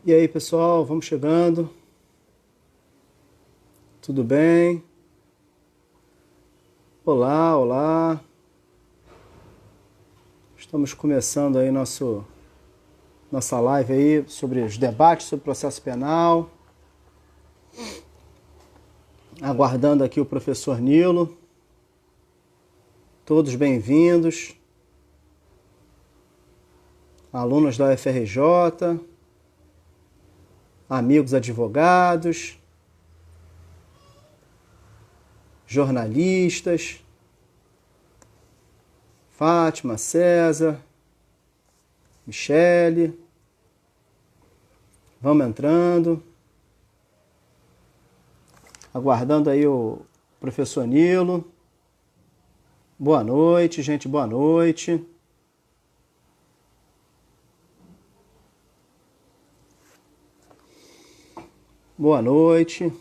E aí, pessoal, vamos chegando. Tudo bem? Olá, olá. Estamos começando aí nossa live aí sobre os debates sobre o processo penal. Aguardando aqui o professor Nilo. Todos bem-vindos. Alunos da UFRJ, amigos advogados, jornalistas, Fátima, César, Michele. Vamos entrando. Aguardando aí o professor Nilo. Boa noite, gente, boa noite. Boa noite.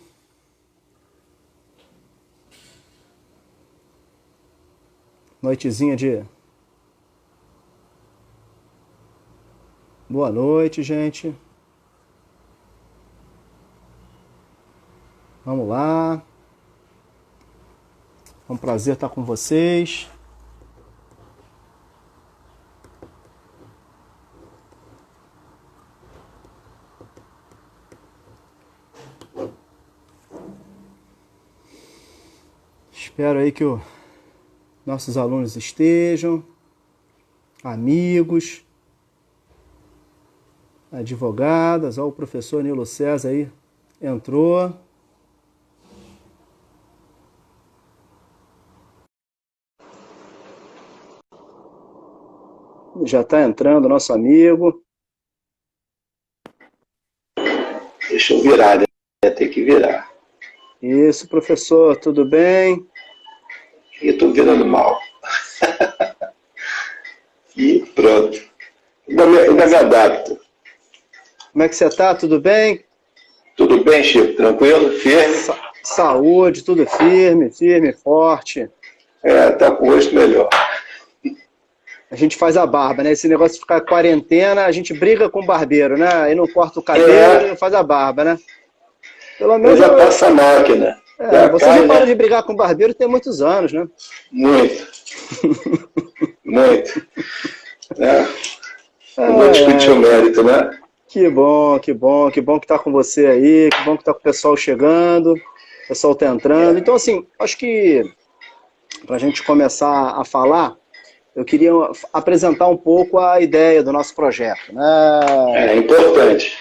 Noitezinha de... Boa noite, gente. Vamos lá. É um prazer estar com vocês. Espero aí que nossos alunos estejam, amigos, advogadas. Ó, o professor Nilo César aí entrou. Já está entrando nosso amigo. Deixa eu virar, né? Ia ter que virar. Isso, professor, tudo bem? E estou virando mal. E pronto. Ainda me adapto. Como é que você está? Tudo bem? Tudo bem, Chico? Tranquilo? Firme? Saúde, tudo firme, forte. Tá com o rosto melhor. A gente faz a barba, né? Esse negócio de ficar quarentena, a gente briga com o barbeiro, né? Aí não corta o cabelo e não faz a barba, né? Pelo menos já passa a máquina. Você já parou de brigar com o barbeiro tem muitos anos, né? Muito. Muito. Eu vou discutir o mérito, né? Que bom que tá com você aí, que bom que tá com o pessoal chegando, o pessoal tá entrando. Então, assim, acho que pra gente começar a falar, eu queria apresentar um pouco a ideia do nosso projeto, né? É importante.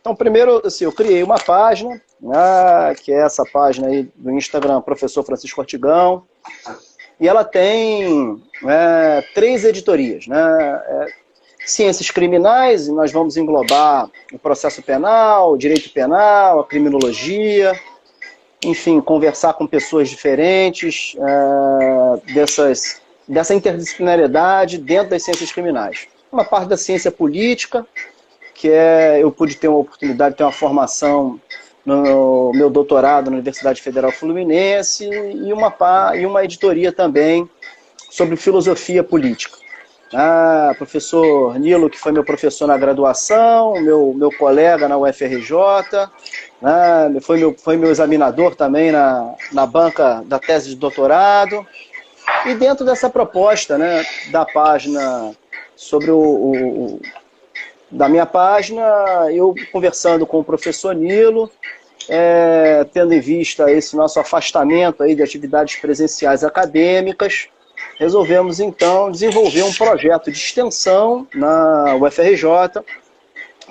Então, primeiro, assim, eu criei uma página, né, que é essa página aí do Instagram, Professor Francisco Ortigão, e ela tem 3 editorias, né? Ciências criminais, e nós vamos englobar o processo penal, o direito penal, a criminologia, enfim, conversar com pessoas diferentes dessa interdisciplinariedade dentro das ciências criminais. Uma parte da ciência política, que eu pude ter uma oportunidade de ter uma formação no meu doutorado na Universidade Federal Fluminense e uma editoria também sobre filosofia política. Professor Nilo, que foi meu professor na graduação, meu colega na UFRJ, foi meu examinador também na banca da tese de doutorado. E dentro dessa proposta, né, da página sobre da minha página, eu conversando com o professor Nilo, tendo em vista esse nosso afastamento aí de atividades presenciais acadêmicas, resolvemos então desenvolver um projeto de extensão na UFRJ,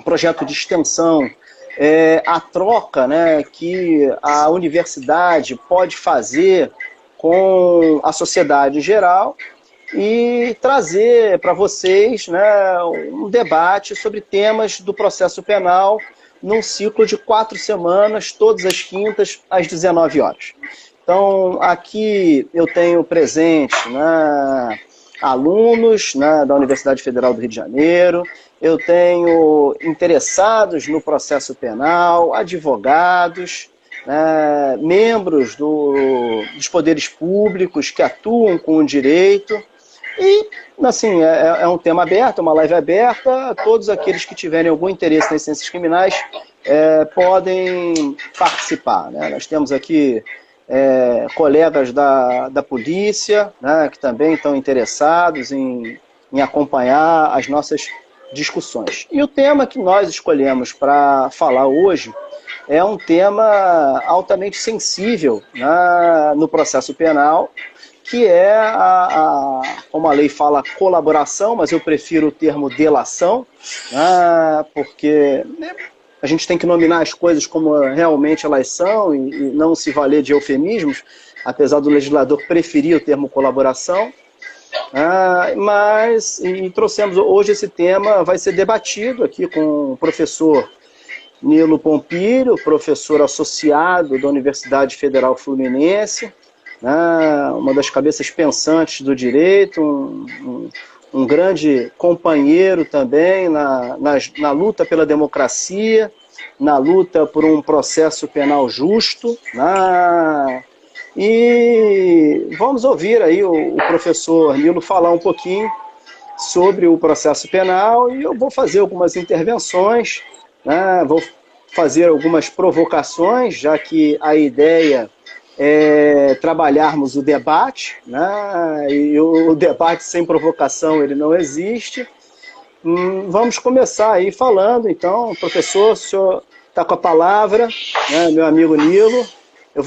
um projeto de extensão, a troca, né, que a universidade pode fazer com a sociedade em geral, e trazer para vocês, né, um debate sobre temas do processo penal num ciclo de 4 semanas, todas as quintas, às 19 horas. Então, aqui eu tenho presente, né, alunos, né, da Universidade Federal do Rio de Janeiro, eu tenho interessados no processo penal, advogados, membros dos poderes públicos que atuam com o direito. E, assim, é um tema aberto, uma live aberta. Todos aqueles que tiverem algum interesse nas ciências criminais podem participar, né? Nós temos aqui colegas da polícia, né, que também estão interessados em acompanhar as nossas discussões. E o tema que nós escolhemos para falar hoje é um tema altamente sensível, né, no processo penal, que é, como a lei fala, colaboração, mas eu prefiro o termo delação, né, porque a gente tem que nominar as coisas como realmente elas são e não se valer de eufemismos, apesar do legislador preferir o termo colaboração. Mas trouxemos hoje esse tema, vai ser debatido aqui com o professor Nilo Pompilho, professor associado da Universidade Federal Fluminense, né, uma das cabeças pensantes do direito, um grande companheiro também na luta pela democracia, na luta por um processo penal justo, e vamos ouvir aí o professor Nilo falar um pouquinho sobre o processo penal e eu vou fazer algumas intervenções, né, vou fazer algumas provocações, já que a ideia é trabalharmos o debate, né, e o debate sem provocação ele não existe. Vamos começar aí falando, então, professor, o senhor está com a palavra, né, meu amigo Nilo. Eu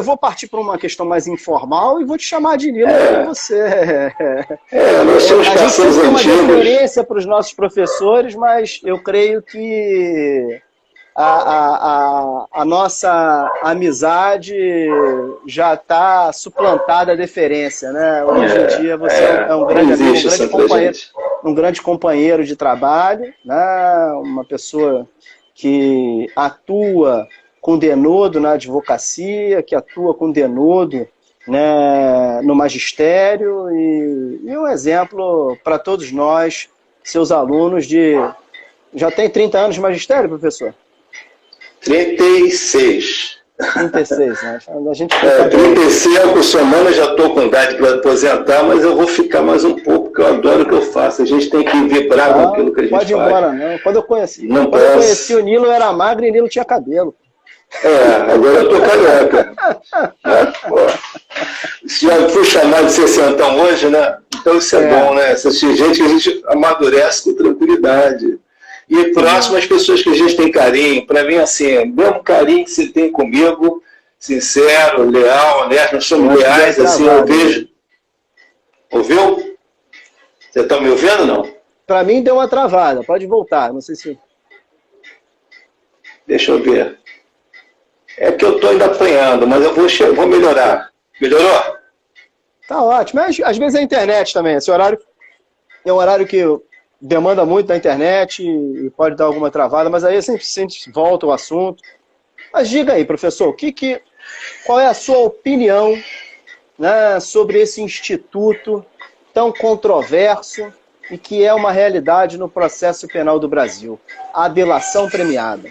vou partir para uma questão mais informal e vou te chamar de Nilo para você. A gente sempre tem uma referência para os nossos professores, mas eu creio que a nossa amizade já está suplantada a deferência, né? Hoje em dia você é um grande amigo, um grande companheiro de trabalho, né? Uma pessoa que atua com denodo na advocacia, que atua com denodo, né, no magistério e um exemplo para todos nós, seus alunos Já tem 30 anos de magistério, professor? 36. 36, né? A gente 35 semanas, já estou com idade para aposentar, mas eu vou ficar mais um pouco, porque eu adoro o que eu faço. A gente tem que vibrar com aquilo que a gente faz. Pode ir embora, não. Quando eu conheci o Nilo, eu era magro e o Nilo tinha cabelo. Agora eu tô careca. Já fui chamado de 60 hoje, né? Então isso é bom, né? Essa gente que a gente amadurece com tranquilidade. E próximo às pessoas que a gente tem carinho. Para mim, assim, o mesmo carinho que você tem comigo, sincero, leal, honesto, nós somos leais, assim, eu vejo. Ouviu? Você está me ouvindo ou não? Para mim deu uma travada, pode voltar, não sei se... Deixa eu ver. É que eu estou ainda apanhando, mas eu vou melhorar. Melhorou? Tá ótimo. Mas, às vezes é a internet também. Esse horário é um horário que demanda muito da internet e pode dar alguma travada, mas aí sempre volta o assunto. Mas diga aí, professor, qual é a sua opinião, né, sobre esse instituto tão controverso e que é uma realidade no processo penal do Brasil, a delação premiada?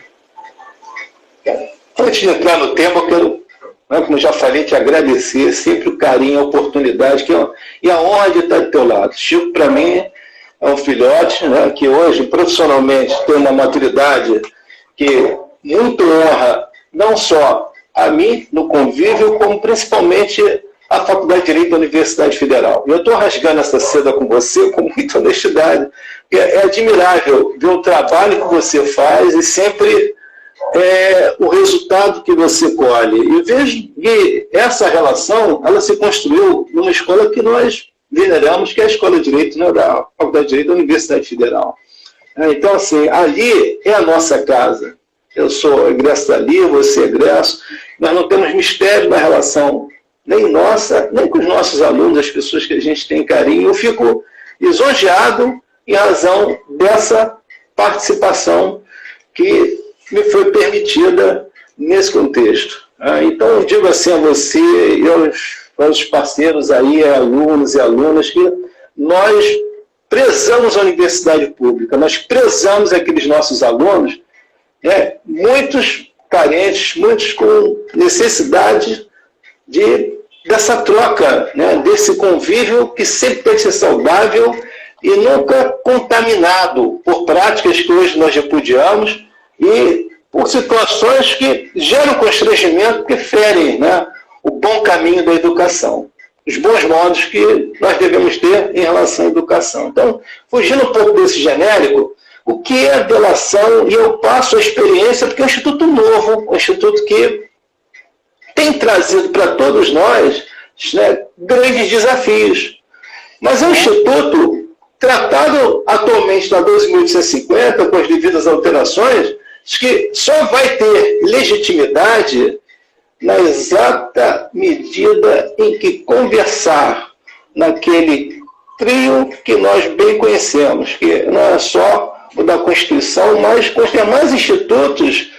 Antes de entrar no tema, eu quero, como eu já falei, te agradecer sempre o carinho, a oportunidade e a honra de estar do teu lado. Chico, para mim, é um filhote, né, que hoje, profissionalmente, tem uma maturidade que muito honra não só a mim no convívio, como principalmente a Faculdade de Direito da Universidade Federal. Eu estou rasgando essa seda com você com muita honestidade. É admirável ver o trabalho que você faz e sempre o resultado que você colhe. E vejo que essa relação ela se construiu numa escola que nós veneramos, que é a Escola de Direito, né, da Faculdade de Direito da Universidade Federal. Então, assim, ali é a nossa casa. Eu sou egresso dali, você é egresso. Nós não temos mistério na relação, nem nossa, nem com os nossos alunos, as pessoas que a gente tem carinho. Eu fico lisonjeado em razão dessa participação que me foi permitida nesse contexto. Então, eu digo assim a você e aos parceiros aí, alunos e alunas, que nós prezamos a universidade pública, nós prezamos aqueles nossos alunos, muitos carentes, muitos com necessidade de dessa troca, né, desse convívio que sempre tem que ser saudável e nunca contaminado por práticas que hoje nós repudiamos e por situações que geram constrangimento, que ferem, né, o bom caminho da educação, os bons modos que nós devemos ter em relação à educação. Então, fugindo um pouco desse genérico, o que é a delação? E eu passo a experiência, porque é um instituto novo, um instituto que tem trazido para todos nós, né, grandes desafios. Mas é um instituto tratado atualmente na 12.850, com as devidas alterações, que só vai ter legitimidade na exata medida em que conversar naquele trio que nós bem conhecemos, que não é só o da Constituição, mas com os demais institutos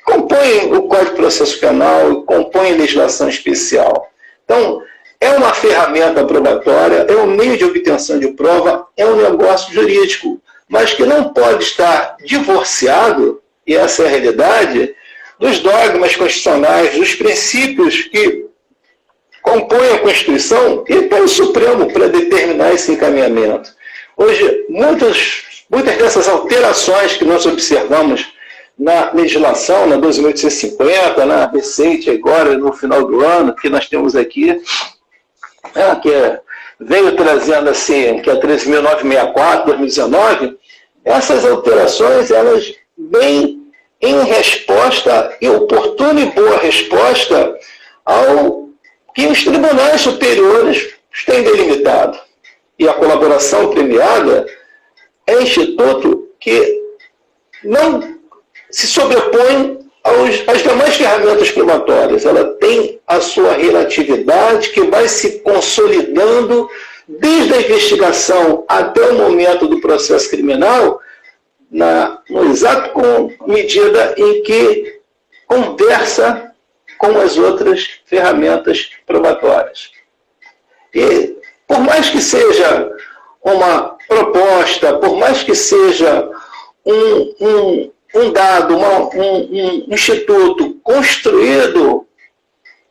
compõem o Código de Processo Penal, compõem a legislação especial. Então, é uma ferramenta probatória, é um meio de obtenção de prova, é um negócio jurídico, mas que não pode estar divorciado, e essa é a realidade, dos dogmas constitucionais, dos princípios que compõem a Constituição e pelo Supremo para determinar esse encaminhamento. Hoje, muitas dessas alterações que nós observamos na legislação, na 12.850, na recente agora, no final do ano, que nós temos aqui, veio trazendo assim, que é a 13.964, 2019, essas alterações, elas vêm em resposta, e oportuna e boa resposta, ao que os tribunais superiores têm delimitado. E a colaboração premiada é um instituto que não se sobrepõe às demais ferramentas probatórias. Ela tem a sua relatividade, que vai se consolidando desde a investigação até o momento do processo criminal, no exato medida em que conversa com as outras ferramentas probatórias. E, por mais que seja uma proposta, por mais que seja um dado, um instituto construído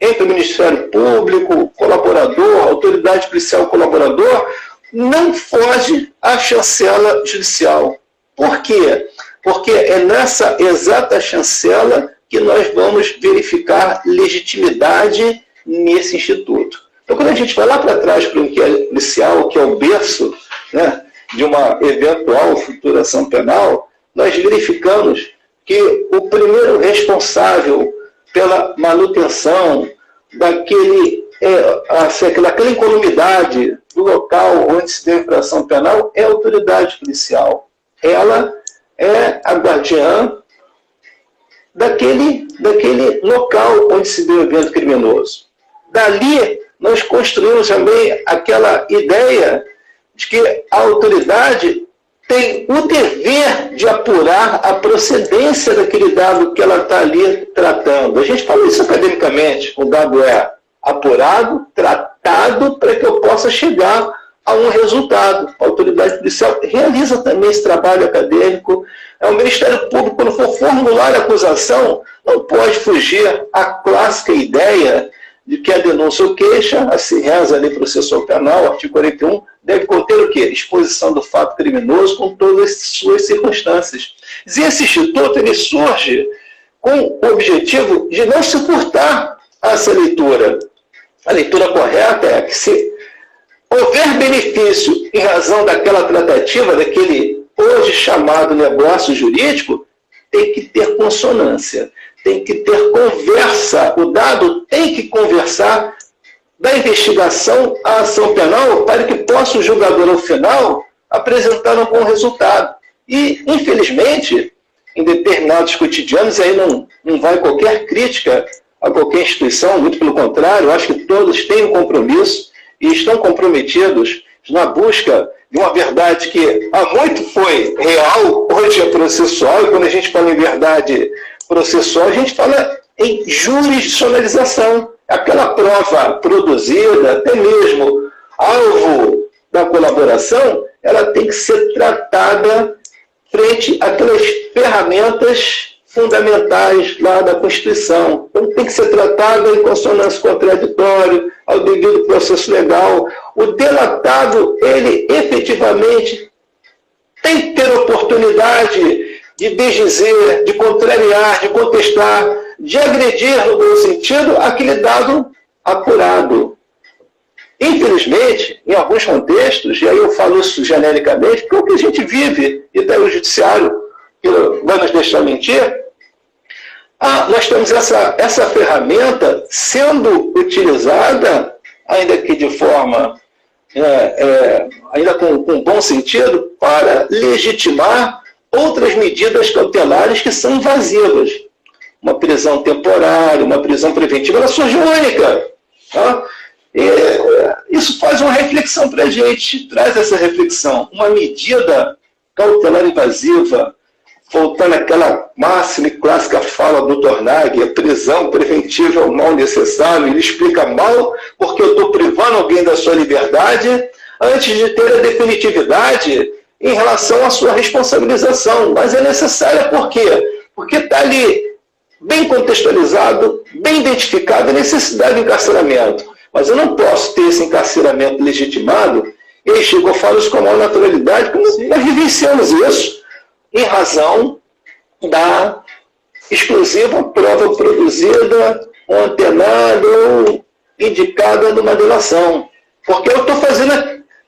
entre o Ministério Público, colaborador, autoridade policial colaborador, não foge à chancela judicial. Por quê? Porque é nessa exata chancela que nós vamos verificar legitimidade nesse instituto. Então, quando a gente vai lá para trás para o inquérito policial, que é o berço, né, de uma eventual futura ação penal, nós verificamos que o primeiro responsável pela manutenção daquela incolumidade do local onde se deu a infração penal é a autoridade policial. Ela é a guardiã daquele local onde se deu o evento criminoso. Dali, nós construímos também aquela ideia de que a autoridade tem o dever de apurar a procedência daquele dado que ela está ali tratando. A gente fala isso academicamente, o dado é apurado, tratado, para que eu possa chegar a um resultado. A autoridade policial realiza também esse trabalho acadêmico. O Ministério Público, quando for formular a acusação, não pode fugir à clássica ideia de que a denúncia ou queixa, assim reza a lei processual penal, artigo 41, deve conter o quê? Exposição do fato criminoso com todas as suas circunstâncias. E esse instituto, ele surge com o objetivo de não se furtar a essa leitura. A leitura correta é que, se houver benefício em razão daquela tratativa, daquele hoje chamado negócio jurídico, tem que ter consonância, tem que ter conversa. O dado tem que conversar da investigação à ação penal para que possa o julgador, ao final, apresentar um bom resultado. E, infelizmente, em determinados cotidianos, aí não vai qualquer crítica a qualquer instituição, muito pelo contrário, eu acho que todos têm um compromisso e estão comprometidos na busca de uma verdade que há muito foi real, hoje é processual, e quando a gente fala em verdade processual, a gente fala em jurisdicionalização. Aquela prova produzida, até mesmo alvo da colaboração, ela tem que ser tratada frente àquelas ferramentas fundamentais lá da Constituição. Então tem que ser tratado em consonância contraditória, ao devido processo legal. O delatado, ele efetivamente tem que ter oportunidade de desdizer, de contrariar, de contestar, de agredir, no bom sentido, aquele dado apurado. Infelizmente, em alguns contextos, e aí eu falo isso genericamente, porque é o que a gente vive, e daí o judiciário vai nos deixar mentir, nós temos essa ferramenta sendo utilizada, ainda que de forma, ainda com bom sentido, para legitimar outras medidas cautelares que são invasivas. Uma prisão temporária, uma prisão preventiva, ela surge única. Tá? Isso faz uma reflexão para a gente, traz essa reflexão. Uma medida cautelar invasiva, voltando àquela máxima e clássica fala do Tornag, a prisão preventiva é o mal necessário. Ele explica mal porque eu estou privando alguém da sua liberdade antes de ter a definitividade em relação à sua responsabilização. Mas é necessária por quê? Porque está ali bem contextualizado, bem identificado a necessidade de encarceramento. Mas eu não posso ter esse encarceramento legitimado, e aí, Chico, eu falo isso com a maior naturalidade, porque nós vivenciamos isso em razão da exclusiva prova produzida, ou antenada, ou indicada numa delação. Porque eu estou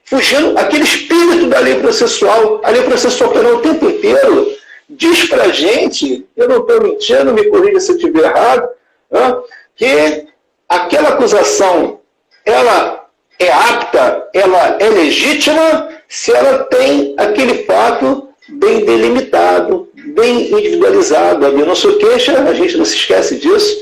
fugindo aquele espírito da lei processual. A lei processual penal o tempo inteiro diz para a gente, eu não estou mentindo, me corrija se eu estiver errado, que aquela acusação, ela é apta, ela é legítima, se ela tem aquele fato bem delimitado, bem individualizado. A nossa queixa, a gente não se esquece disso,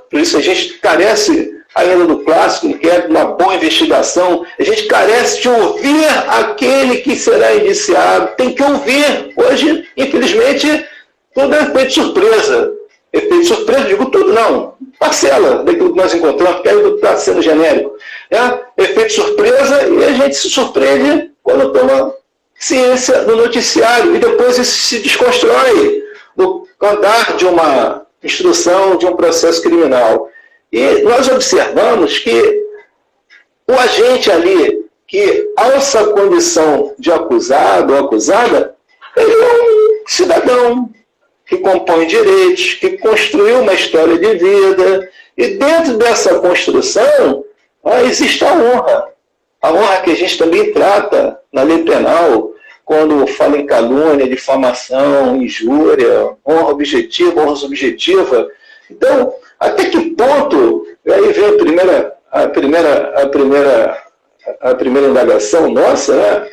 por isso a gente carece ainda do clássico, que é uma boa investigação, a gente carece de ouvir aquele que será indiciado, tem que ouvir. Hoje, infelizmente, tudo é efeito de surpresa. Efeito de surpresa, digo tudo, não. Parcela daquilo que nós encontramos, porque aí está sendo genérico. Efeito de surpresa, e a gente se surpreende quando toma ciência no noticiário, e depois isso se desconstrói no andar de uma instrução, de um processo criminal. E nós observamos que o agente ali, que alça a condição de acusado ou acusada, ele é um cidadão que compõe direitos, que construiu uma história de vida, e dentro dessa construção existe a honra que a gente também trata na lei penal, quando fala em calúnia, difamação, injúria, honra objetiva, honra subjetiva. Então, até que ponto, aí vem a primeira indagação nossa, né?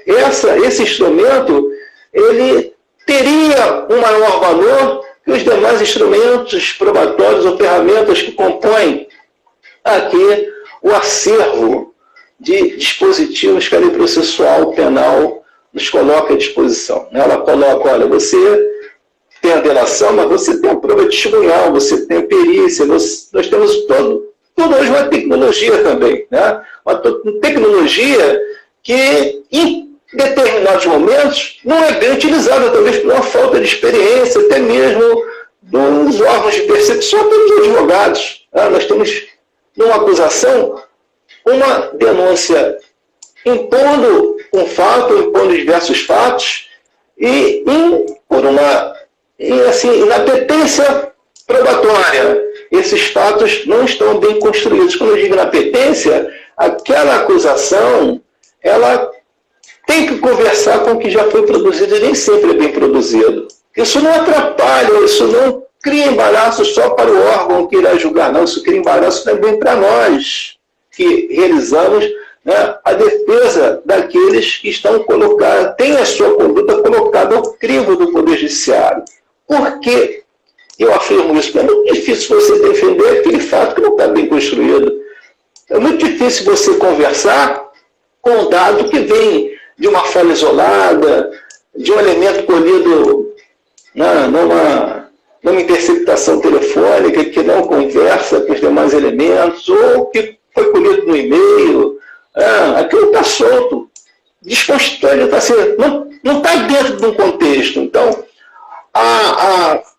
Esse instrumento, ele teria um maior valor que os demais instrumentos probatórios ou ferramentas que compõem aqui o acervo de dispositivos que a lei processual penal nos coloca à disposição. Ela coloca, olha, você tem a delação, mas você tem a prova testemunhal, você tem a perícia, nós temos tudo hoje uma tecnologia também, né? Uma tecnologia que, em determinados momentos, não é bem utilizada, talvez por uma falta de experiência, até mesmo dos órgãos de percepção, até dos advogados. Nós temos, numa acusação, uma denúncia impondo um fato, impondo diversos fatos, e por uma inapetência probatória. Esses fatos não estão bem construídos. Quando eu digo inapetência, aquela acusação, ela tem que conversar com o que já foi produzido, e nem sempre é bem produzido. Isso não atrapalha, isso não cria embaraço só para o órgão que irá julgar, não. Isso cria embaraço também para nós, que realizamos, né, a defesa daqueles que estão colocados, têm a sua conduta colocada ao crivo do Poder Judiciário. Por que eu afirmo isso? É muito difícil você defender aquele fato que não está bem construído. É muito difícil você conversar com um dado que vem de uma fala isolada, de um elemento colhido numa interceptação telefônica que não conversa com os demais elementos, ou que foi colhido no e-mail. Aquilo está solto, desconstituído, não está dentro de um contexto. Então,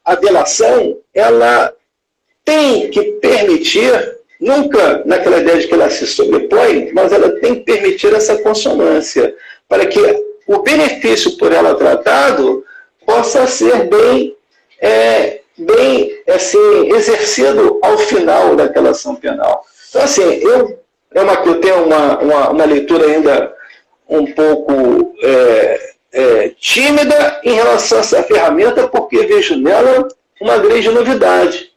a delação, ela tem que permitir, nunca naquela ideia de que ela se sobrepõe, mas ela tem que permitir essa consonância, para que o benefício por ela tratado possa ser bem assim, exercido ao final daquela ação penal. Então, assim, eu tenho uma leitura ainda um pouco tímida em relação a essa ferramenta, porque vejo nela uma grande novidade.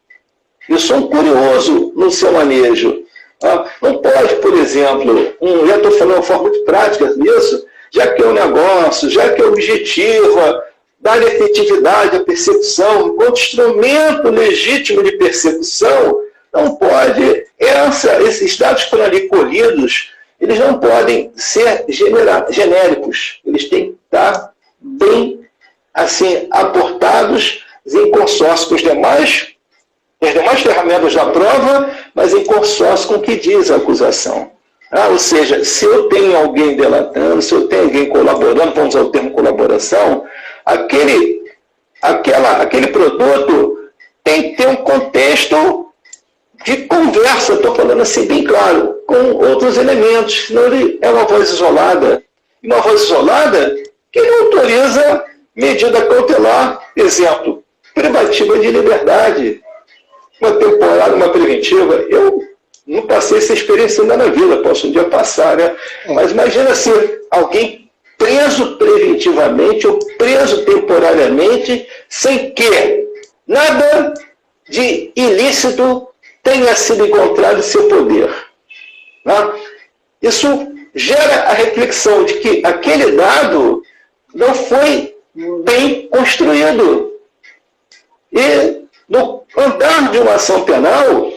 Eu sou um curioso no seu manejo. Não pode, por exemplo, já estou falando de uma forma muito prática nisso, já que é um negócio, já que é objetiva, dar efetividade à persecução, enquanto instrumento legítimo de persecução, não pode, esses dados que foram ali colhidos, eles não podem ser genéricos, eles têm que estar bem assim, aportados em consórcio com as demais ferramentas da prova, mas em consórcio com o que diz a acusação. Ou seja, se eu tenho alguém delatando, se eu tenho alguém colaborando, vamos usar o termo colaboração, aquele produto tem que ter um contexto de conversa, estou falando assim bem claro, com outros elementos, senão ele é uma voz isolada. E uma voz isolada que não autoriza medida cautelar, exemplo, privativa de liberdade, uma temporária, uma preventiva. Eu não passei essa experiência ainda na vida, posso um dia passar, né? Mas imagina assim, alguém preso preventivamente ou preso temporariamente, sem que nada de ilícito tenha sido encontrado em seu poder. Né? Isso gera a reflexão de que aquele dado não foi bem construído. E no andar de uma ação penal,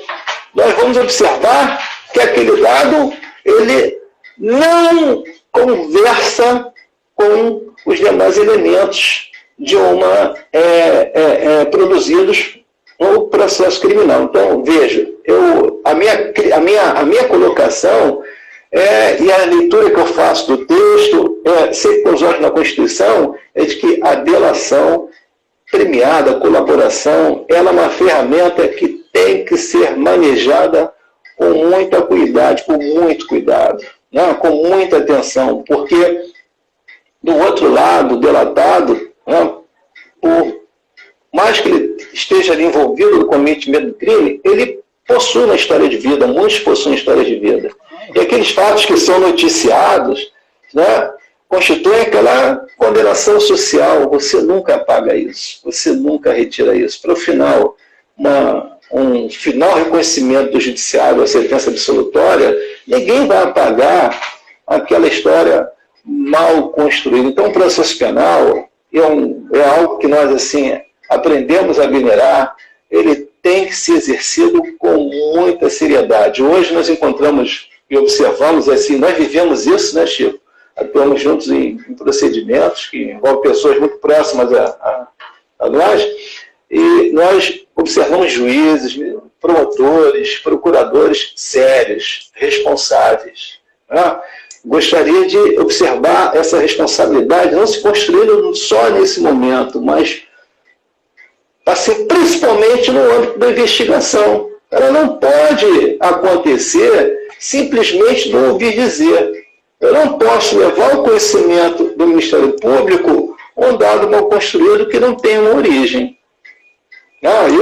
nós vamos observar que aquele dado ele não conversa com os demais elementos de uma produzidos no processo criminal. Então, veja, a minha colocação e a leitura que eu faço do texto, sempre com os olhos na Constituição, é de que a delação premiada, a colaboração, ela é uma ferramenta que tem que ser manejada com muita cuidado, com muito cuidado, né? Com muita atenção, porque do outro lado, o delatado, né, por mais que ele esteja ali envolvido no cometimento do crime, ele possui uma história de vida, muitos possuem história de vida. E aqueles fatos que são noticiados, né, constituem aquela condenação social. Você nunca apaga isso, você nunca retira isso. Para o final, um final reconhecimento do judiciário, a sentença absolutória, ninguém vai apagar aquela história mal construída. Então, o processo penal é algo que nós assim aprendemos a venerar, ele tem que ser exercido com muita seriedade. Hoje nós encontramos e observamos, assim, nós vivemos isso, né, Chico? Atuamos juntos em procedimentos que envolvem pessoas muito próximas a nós, e nós observamos juízes, promotores, procuradores sérios, responsáveis. Né? Gostaria de observar essa responsabilidade não se construindo só nesse momento, mas assim, principalmente no âmbito da investigação. Ela não pode acontecer simplesmente do ouvir dizer. Eu não posso levar ao conhecimento do Ministério Público um dado mal construído que não tem uma origem.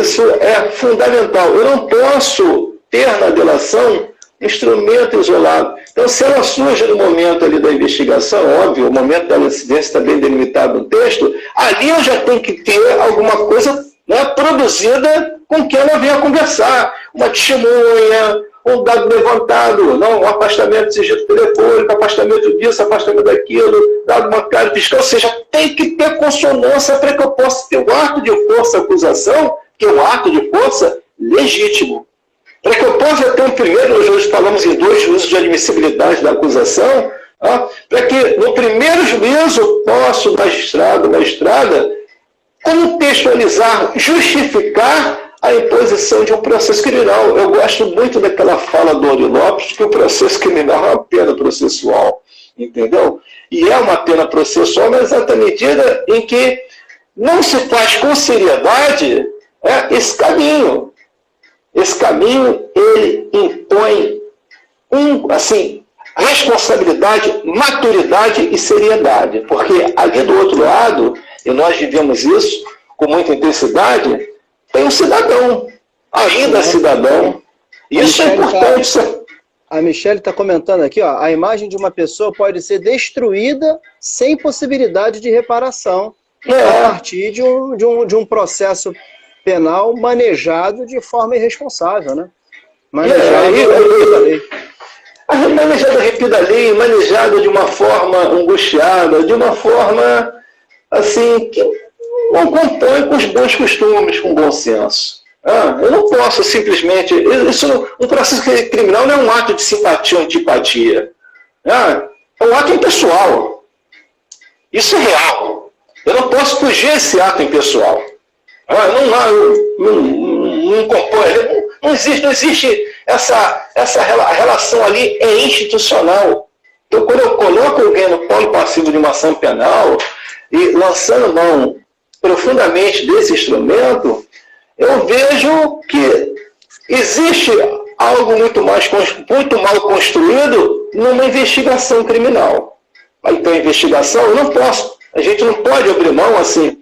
Isso é fundamental. Eu não posso ter na delação instrumento isolado. Então, se ela surge no momento ali da investigação, óbvio, o momento da incidência está bem delimitado no texto, ali eu já tenho que ter alguma coisa, né, produzida com quem ela venha conversar. Uma testemunha, um dado levantado, não, um afastamento de sigilo telefônico, afastamento disso, afastamento daquilo, dado bancário fiscal, ou seja, tem que ter consonância para que eu possa ter um ato de força acusação, que é um ato de força legítimo. Para que eu possa ter um primeiro, hoje falamos em 2 juízos de admissibilidade da acusação, para que no primeiro juízo eu possa, magistrada, contextualizar, justificar a imposição de um processo criminal. Eu gosto muito daquela fala do Ori Lopes, que o processo criminal é uma pena processual, entendeu? E é uma pena processual na exata medida em que não se faz com seriedade esse caminho. Esse caminho, ele impõe assim, responsabilidade, maturidade e seriedade. Porque ali do outro lado, e nós vivemos isso com muita intensidade, tem um cidadão, ainda cidadão. Isso é importante. A Michele está comentando aqui, ó, a imagem de uma pessoa pode ser destruída sem possibilidade de reparação a partir de um processo penal manejado de forma irresponsável, né? Manejado da lei, manejado de uma forma angustiada, de uma forma assim que não compõe com os bons costumes, com bom senso. Eu não posso simplesmente... Um processo criminal não é um ato de simpatia ou antipatia. É um ato impessoal. Isso é real. Eu não posso fugir esse ato impessoal. Não existe essa relação ali é institucional. Então, quando eu coloco alguém no polo passivo de uma ação penal e lançando mão profundamente desse instrumento, eu vejo que existe algo muito mal construído numa investigação criminal. Então, a investigação, eu não posso, a gente não pode abrir mão, assim,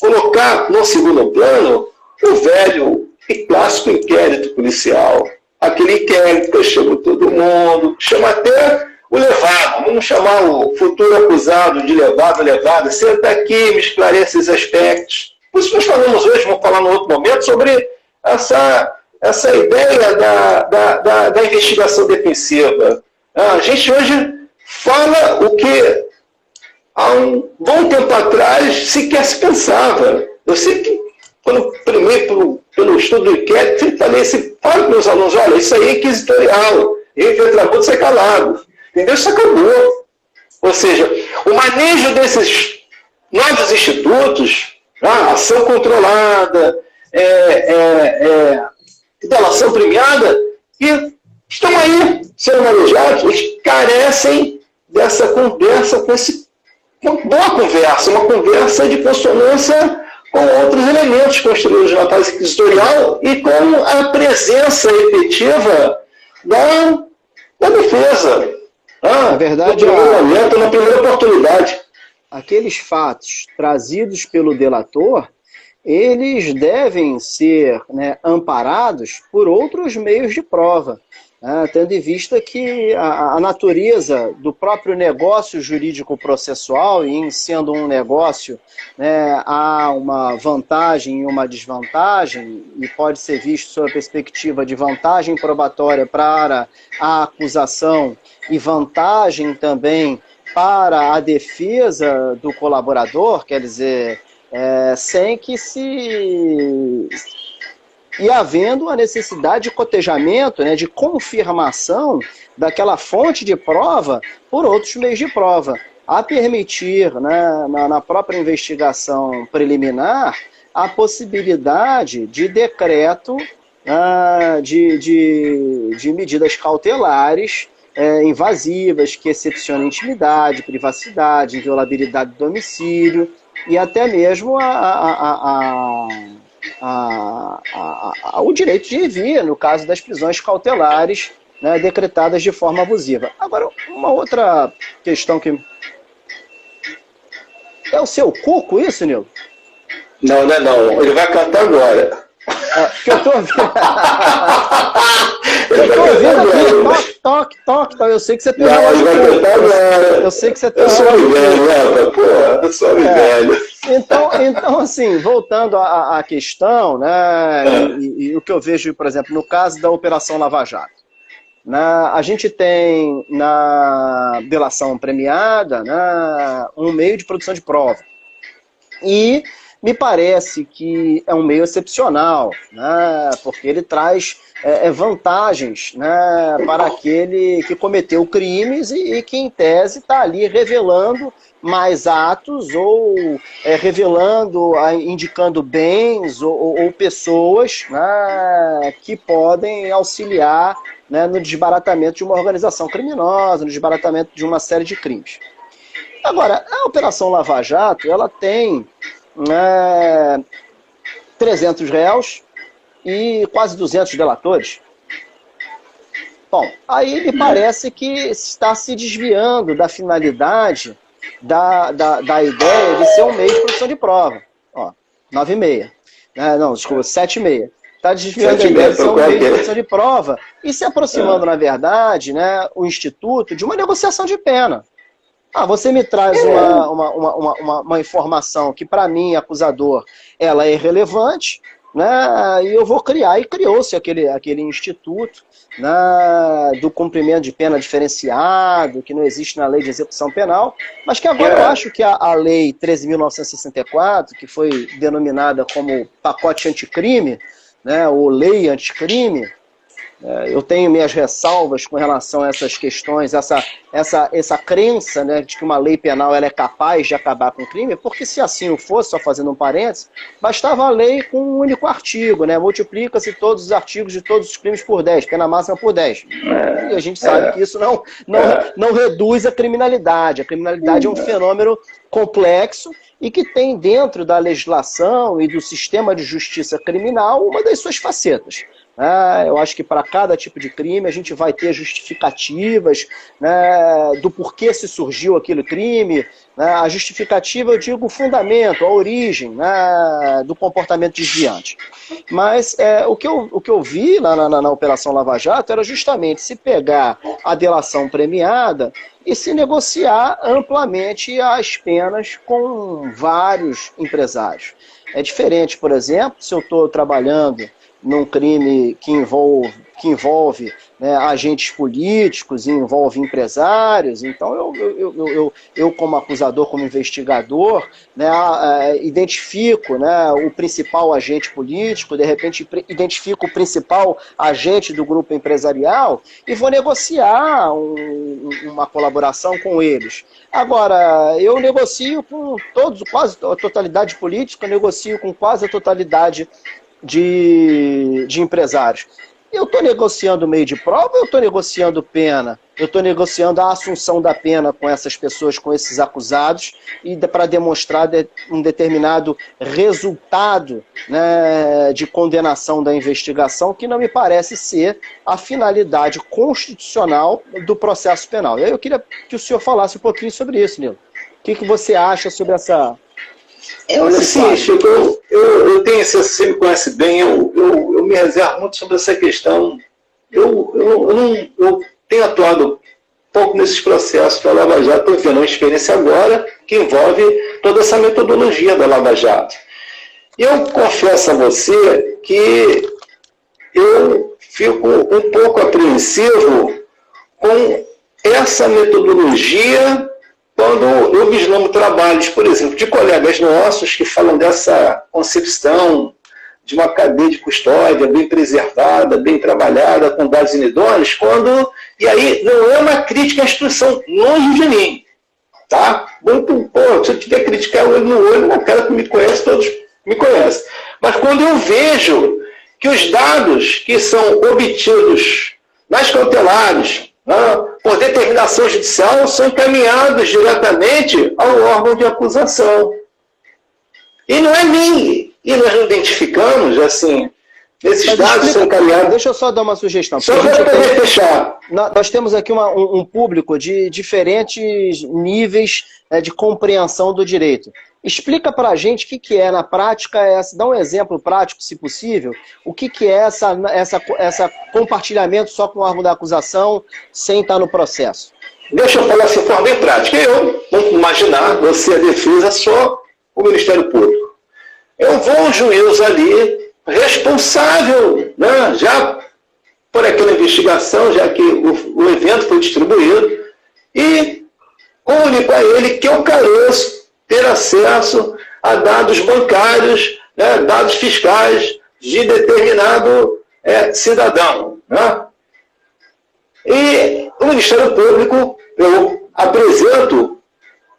colocar no segundo plano o velho e clássico inquérito policial. Aquele inquérito que eu chamo todo mundo, chama até o levado, vamos chamar o futuro acusado de levado, senta aqui, me esclarece esses aspectos. Por isso nós falamos hoje, vamos falar em outro momento, sobre essa ideia da investigação defensiva. A gente hoje fala o que há um bom tempo atrás sequer se pensava. Eu sei que, quando primei pelo estudo do inquérito, eu falei assim, fala para meus alunos, olha, isso aí é inquisitorial, ele foi trabalho de ser calado. Entendeu? Isso acabou. Ou seja, o manejo desses novos institutos, ação controlada, delação premiada, que estão aí sendo manejados, eles carecem dessa conversa, uma boa conversa, uma conversa de consonância com outros elementos construídos na fase inquisitorial e com a presença efetiva da defesa. Na verdade, na primeira oportunidade. Aqueles fatos trazidos pelo delator, eles devem ser, né, amparados por outros meios de prova, tendo em vista que a natureza do próprio negócio jurídico-processual, e em sendo um negócio, né, há uma vantagem e uma desvantagem, e pode ser visto sob a perspectiva de vantagem probatória para a acusação e vantagem também para a defesa do colaborador, quer dizer, sem que se... E havendo a necessidade de cotejamento, né, de confirmação daquela fonte de prova por outros meios de prova, a permitir, né, na própria investigação preliminar a possibilidade de decreto de medidas cautelares invasivas, que excepcionam intimidade, privacidade, inviolabilidade do domicílio e até mesmo o direito de ir e vir, no caso das prisões cautelares, né, decretadas de forma abusiva. Agora, uma outra questão que... É o seu cuco isso, Nildo? Não, não é não. Ele vai cantar agora. Que eu tô ouvindo. Eu tô ouvindo aqui, toque. Eu sei que você tem relógio de cuco. Eu sei que você tem relógio de cuco. Eu sou velho. Então, assim, voltando à questão, né, e o que eu vejo, por exemplo, no caso da Operação Lava Jato, né, a gente tem na delação premiada, né, um meio de produção de prova. E me parece que é um meio excepcional, né, porque ele traz vantagens, né, para aquele que cometeu crimes e que, em tese, está ali revelando mais atos ou revelando, indicando bens ou pessoas, né, que podem auxiliar, né, no desbaratamento de uma organização criminosa, no desbaratamento de uma série de crimes. Agora, a Operação Lava Jato, ela tem 300 réus e quase 200 delatores. Bom, aí me parece que está se desviando da finalidade da ideia de ser um meio de produção de prova. Ó, 9,5. Não, desculpa, 7,5. Está desviando da ideia de ser um meio de produção de prova e se aproximando, na verdade, né, o Instituto de uma negociação de pena. Você me traz uma informação que, para mim, acusador, ela é irrelevante, né, e eu vou criar, e criou-se aquele instituto, né, do cumprimento de pena diferenciado, que não existe na lei de execução penal, mas que agora eu acho que a lei 13.964, que foi denominada como pacote anticrime, né, ou lei anticrime, eu tenho minhas ressalvas com relação a essas questões, essa crença, né, de que uma lei penal ela é capaz de acabar com o crime, porque se assim não fosse, só fazendo um parênteses, bastava a lei com um único artigo, né, multiplica-se todos os artigos de todos os crimes por 10, pena máxima por 10. E a gente sabe que isso não reduz a criminalidade. A criminalidade é um fenômeno complexo e que tem dentro da legislação e do sistema de justiça criminal uma das suas facetas. Eu acho que para cada tipo de crime a gente vai ter justificativas, né, do porquê se surgiu aquele crime, né, a justificativa, eu digo, o fundamento, a origem, né, do comportamento desviante. Mas o que eu vi na Operação Lava Jato era justamente se pegar a delação premiada e se negociar amplamente as penas com vários empresários. É diferente, por exemplo, se eu estou trabalhando num crime que envolve né, agentes políticos e envolve empresários, então eu como acusador, como investigador, né, identifico, né, o principal agente político, de repente identifico o principal agente do grupo empresarial e vou negociar uma colaboração com eles. Agora, eu negocio com quase a totalidade política, negocio com quase a totalidade de empresários. Eu estou negociando meio de prova ou eu estou negociando pena? Eu estou negociando a assunção da pena com essas pessoas, com esses acusados, e para demonstrar um determinado resultado, né, de condenação da investigação, que não me parece ser a finalidade constitucional do processo penal. E aí eu queria que o senhor falasse um pouquinho sobre isso, Nilo. O que você acha sobre essa... Olha, sim, Chico, eu tenho, você me conhece bem, eu me reservo muito sobre essa questão. Eu tenho atuado um pouco nesses processos da Lava Jato, estou vendo uma experiência agora que envolve toda essa metodologia da Lava Jato. E eu confesso a você que eu fico um pouco apreensivo com essa metodologia quando eu vislumbro trabalhos, por exemplo, de colegas nossos que falam dessa concepção de uma cadeia de custódia bem preservada, bem trabalhada, com dados inidôneos, e aí não é uma crítica à instituição, longe de mim, tá? Se eu tiver que criticar olho no olho, na cara que me conhece, todos me conhecem. Mas quando eu vejo que os dados que são obtidos nas cautelares, por determinação judicial, são encaminhados diretamente ao órgão de acusação. E não é mim. E nós não identificamos, assim, esses dados são encaminhados... Deixa eu só dar uma sugestão. Só para poder fechar. Nós temos aqui um público de diferentes níveis de compreensão do direito. Explica para a gente o que é, na prática, dá um exemplo prático, se possível, o que é essa compartilhamento só com o órgão da acusação, sem estar no processo. Deixa eu falar assim, de forma bem prática. Vamos imaginar, você, a defesa, só o Ministério Público. Eu vou ao juiz ali, responsável, né, já por aquela investigação, já que o evento foi distribuído, e comunico a ele que eu careço ter acesso a dados bancários, né, dados fiscais de determinado cidadão. Né? E o Ministério Público, eu apresento,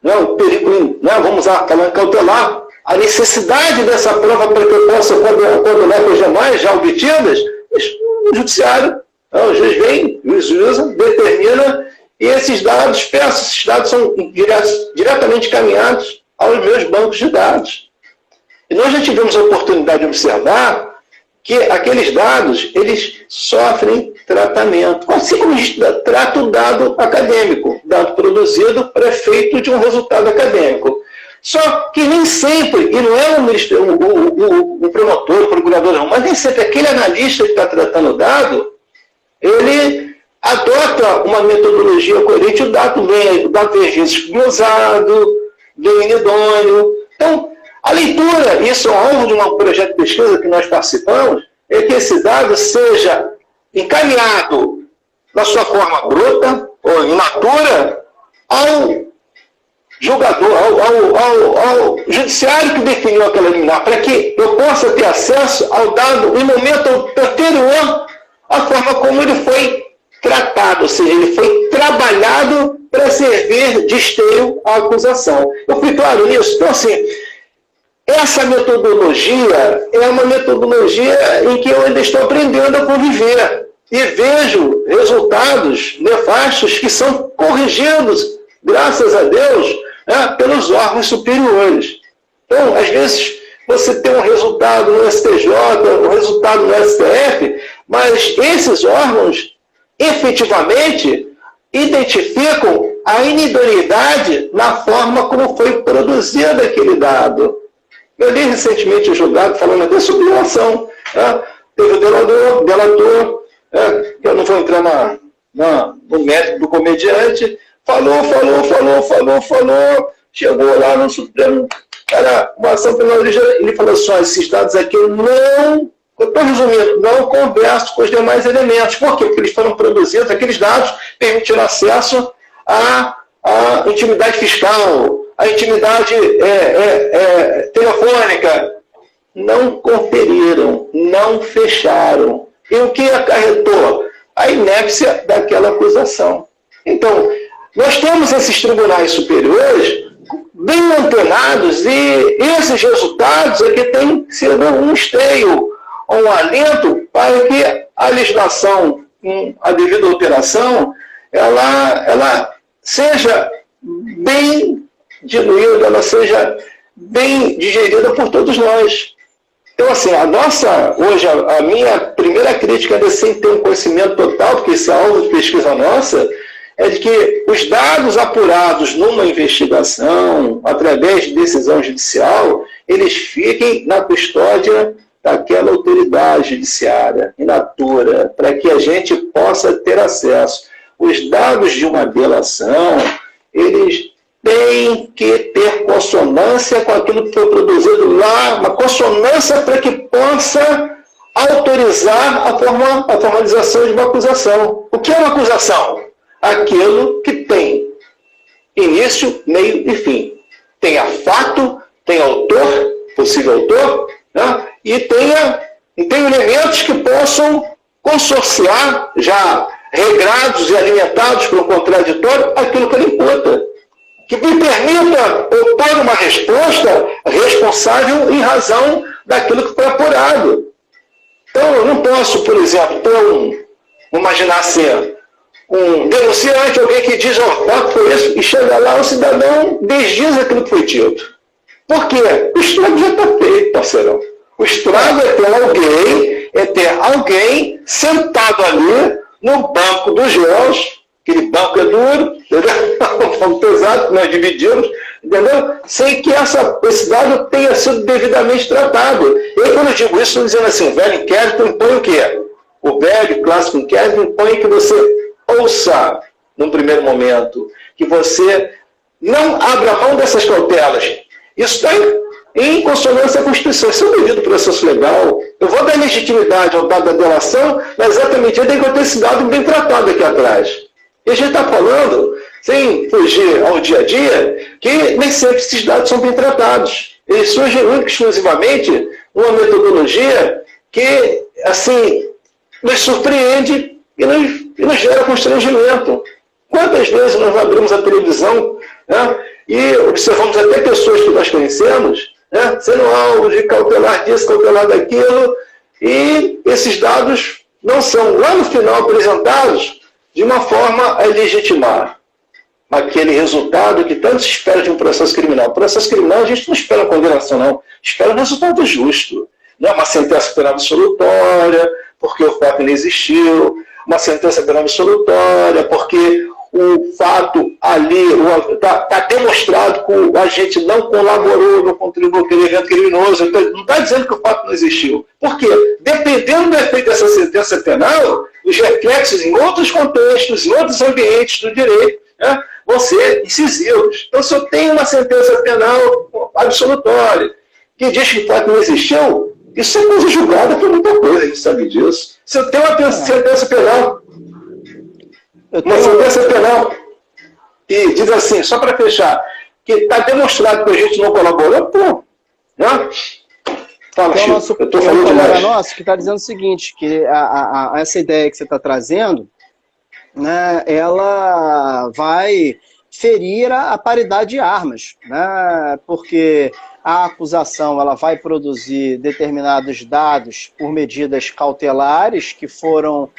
né, o perigo, né, vamos usar a palavra cautelar, a necessidade dessa prova para que eu possa condenar com as demais já obtidas, o judiciário, né, o juiz vem, o juiz determina, e esses dados são diretamente encaminhados aos meus bancos de dados. E nós já tivemos a oportunidade de observar que aqueles dados, eles sofrem tratamento, assim como a gente trata o dado acadêmico, dado produzido para efeito de um resultado acadêmico. Só que nem sempre, e não é o promotor, o procurador não, mas nem sempre aquele analista que está tratando o dado, ele adota uma metodologia coerente, o dado vem às vezes glosado, vem inidôneo. Então, a leitura, isso é o alvo de um projeto de pesquisa que nós participamos, é que esse dado seja encaminhado na sua forma bruta ou imatura ao julgador, ao judiciário que definiu aquela liminar, para que eu possa ter acesso ao dado em momento anterior à forma como ele foi tratado, ou seja, ele foi trabalhado para servir de esteio à acusação. Eu fui claro nisso? Então, assim, essa metodologia é uma metodologia em que eu ainda estou aprendendo a conviver e vejo resultados nefastos que são corrigidos, graças a Deus, pelos órgãos superiores. Então, às vezes, você tem um resultado no STJ, um resultado no STF, mas esses órgãos, efetivamente, identificam a inidoneidade na forma como foi produzido aquele dado. Eu li recentemente um julgado falando até sobre doação. Teve o delator, que eu não vou entrar no mérito do comediante, falou, chegou lá no Supremo, era uma ação penal, ele falou assim, esses dados aqui eu estou resumindo, não converso com os demais elementos. Por quê? Porque eles foram produzidos, aqueles dados permitiram acesso à intimidade fiscal, à intimidade telefônica. Não conferiram, não fecharam. E o que acarretou? A inépcia daquela acusação. Então, nós temos esses tribunais superiores bem antenados e esses resultados é que têm sido um esteio, um alento para que a legislação, com a devida alteração, ela seja bem diluída, ela seja bem digerida por todos nós. Então, assim, hoje, a minha primeira crítica é sem ter um conhecimento total, porque esse é alvo de pesquisa nossa, é de que os dados apurados numa investigação, através de decisão judicial, eles fiquem na custódia daquela autoridade judiciária, inatura, para que a gente possa ter acesso. Os dados de uma delação, eles têm que ter consonância com aquilo que foi produzido lá, uma consonância para que possa autorizar a formalização de uma acusação. O que é uma acusação? Aquilo que tem início, meio e fim. Tenha fato, tem autor, possível autor, né? E tem elementos que possam consorciar, já regrados e alimentados pelo contraditório, aquilo que ele imputa. Que me permita opor uma resposta responsável em razão daquilo que foi apurado. Então, eu não posso, por exemplo, vamos imaginar assim, um denunciante, alguém que diz, fato foi isso, e chega lá, o cidadão desdiz aquilo que foi dito. Por quê? O estrago já está feito, parceirão. O estrago é ter alguém sentado ali no banco dos réus, aquele banco é duro, entendeu? Um banco pesado que nós dividimos, entendeu? Sem que esse dado tenha sido devidamente tratado. E quando eu digo isso, estou dizendo assim, o velho inquérito impõe o quê? O velho clássico inquérito impõe que você ouça, num primeiro momento, que você não abra mão dessas cautelas. Isso está em consonância com a Constituição. Isso é um devido processo legal. Eu vou dar legitimidade ao dado da delação, mas exatamente ele tem que ter esse dado bem tratado aqui atrás. E a gente está falando, sem fugir ao dia a dia, que nem sempre esses dados são bem tratados. Eles surgem única e exclusivamente uma metodologia que, assim, nos surpreende e nos gera constrangimento. Quantas vezes nós abrimos a televisão, né, e observamos até pessoas que nós conhecemos, né, sendo alvo de cautelar disso, cautelar daquilo, e esses dados não são, lá no final, apresentados de uma forma a legitimar. aquele resultado que tanto se espera de um processo criminal. O processo criminal a gente não espera uma condenação, não. Espera um resultado justo. Não é uma sentença penal absolutória, porque o fato não existiu, uma sentença penal absolutória, porque o fato ali está demonstrado que o agente não colaborou, não contribuiu com aquele evento criminoso. Então, não está dizendo que o fato não existiu. Por quê? Dependendo do efeito dessa sentença penal, os reflexos em outros contextos, em outros ambientes do direito, né, vão ser incisivos. Então, se eu tenho uma sentença penal absolutória que diz que o fato não existiu, isso é coisa julgada por muita coisa, a gente sabe disso. Se eu tenho uma sentença penal, que diz assim, só para fechar, que está demonstrado que a gente não colaborou, pô, né? Fala, Chico, eu estou falando demais. Nosso que está dizendo o seguinte, que essa ideia que você está trazendo, né, ela vai ferir a paridade de armas, né, porque a acusação ela vai produzir determinados dados por medidas cautelares que foram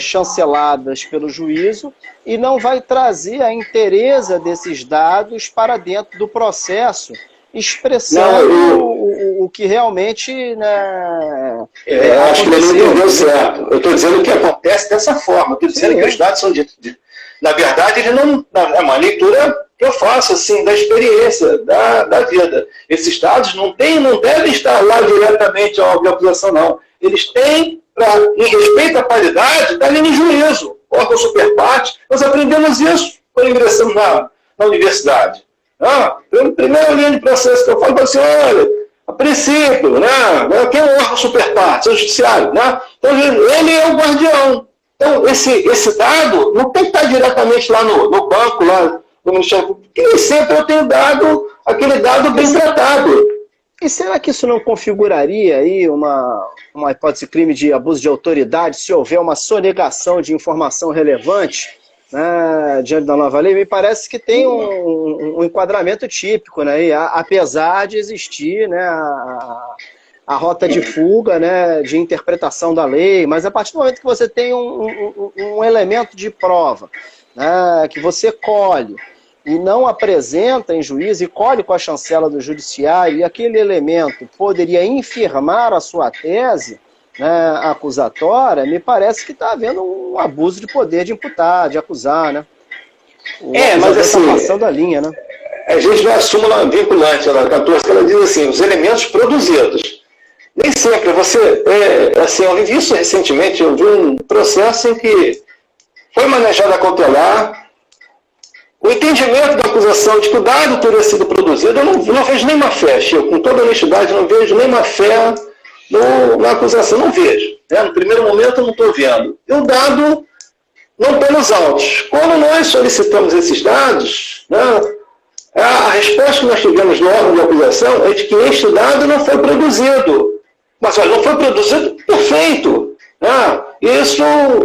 chanceladas pelo juízo e não vai trazer a inteireza desses dados para dentro do processo, expressando o que realmente, né, acho que ele não entendeu certo. Eu estou dizendo que acontece dessa forma. Estou dizendo que os dados são na verdade, ele não, é uma leitura que eu faço assim, da experiência, da vida. Esses dados não devem estar lá diretamente à acusação, não. Eles têm, em respeito à paridade, está ali em juízo, órgão superparte. Nós aprendemos isso quando ingressamos na universidade. Primeira linha de processo que eu falo para você, olha, a princípio, né, quem é o órgão superparte? É o judiciário. Né? Então, ele é o guardião. Então, esse dado não tem que estar diretamente lá no banco, lá no Ministério Público, porque nem sempre eu tenho aquele dado bem tratado. E será que isso não configuraria aí uma hipótese de crime de abuso de autoridade se houver uma sonegação de informação relevante, né, diante da nova lei? Me parece que tem um enquadramento típico, né, e apesar de existir, né, a rota de fuga, né, de interpretação da lei, mas a partir do momento que você tem um elemento de prova, né, que você colhe e não apresenta em juízo e colhe com a chancela do judiciário, e aquele elemento poderia infirmar a sua tese, né, acusatória, me parece que está havendo um abuso de poder de imputar, de acusar, né? Mas assim, está passando a linha, né? A gente vai assumir uma vinculante, ela 14, que ela diz assim, os elementos produzidos. Nem sempre você, assim, eu vi isso recentemente, eu vi um processo em que foi manejada a cautelar, o entendimento da acusação de que o dado teria sido produzido, eu não vejo nenhuma fé, Chico, com toda honestidade, não vejo nenhuma fé na acusação, não vejo. Né? No primeiro momento eu não estou vendo. E o dado não pelos autos. Quando nós solicitamos esses dados, né, a resposta que nós tivemos no órgão de acusação é de que este dado não foi produzido. Mas olha, não foi produzido perfeito. Né? Isso,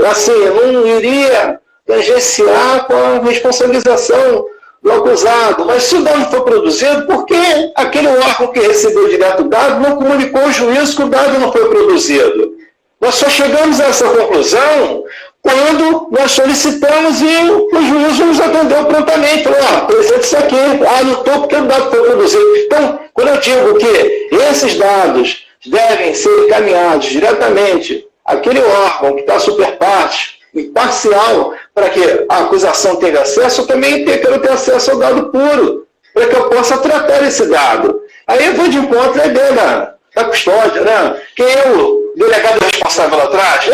assim, não iria tangenciar com a responsabilização do acusado. Mas se o dado foi produzido, por que aquele órgão que recebeu direto o dado não comunicou ao juiz que o dado não foi produzido? Nós só chegamos a essa conclusão quando nós solicitamos e o juiz nos atendeu prontamente. Falou, apresenta isso aqui. Não estou porque o dado foi produzido. Então, quando eu digo que esses dados devem ser encaminhados diretamente àquele órgão que está superparte, imparcial, para que a acusação tenha acesso, eu também quero ter acesso ao dado puro, para que eu possa tratar esse dado. Aí eu vou de encontro à ideia da custódia, né? Quem é o delegado responsável lá atrás?